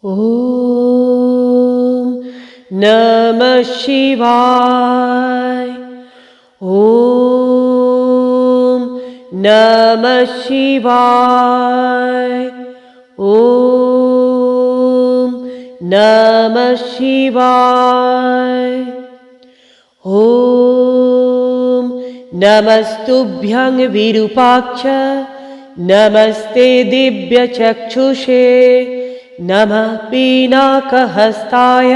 ॐ नमः शिवाय। ॐ नमः शिवाय। ॐ नमः शिवाय। ॐ नमस्तुभ्यं विरूपाक्ष नमस्ते दिव्यचक्षुषे नमः पीनाकहस्ताय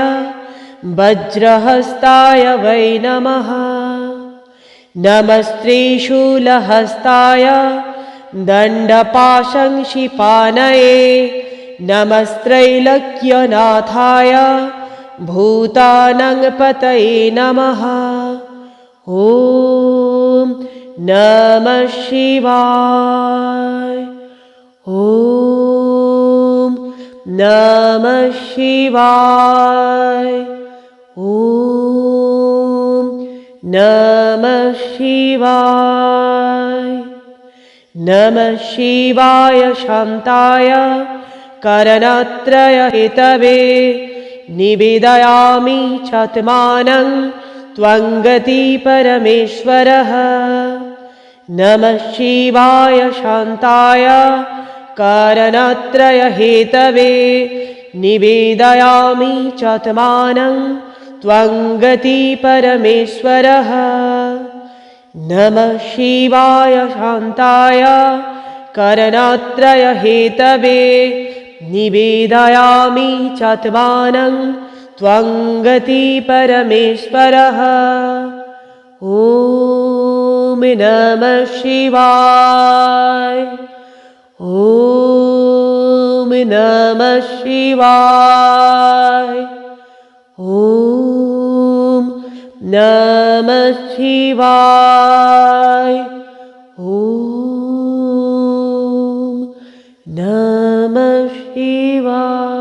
वज्रहस्ताय वै नमः। नमस्त्रिशूलहस्ताय दण्डपाशंशिपानये नमस्त्रैलोक्यनाथाय भूतानं पतये नमः। ॐ नमः शिवाय। ॐ नमः शिवाय। ॐ नमः शिवाय। नमः शिवाय शान्ताय करणत्रयहेतवे निवेदयामि चात्मानं त्वं गतिपरमेश्वरः। नमः शिवाय शान्ताय कारणत्रयहेतवे निवेदयामि चात्मानं त्वं गतिपरमेश्वरः। नमः शिवाय शान्ताय कारणत्रयहेतवे निवेदयामि चात्मानं त्वं गतिपरमेश्वरः। ॐ नमः शिवाय। ॐ नमः शिवाय। ॐ नमः शिवाय। ॐ नमः शिवाय।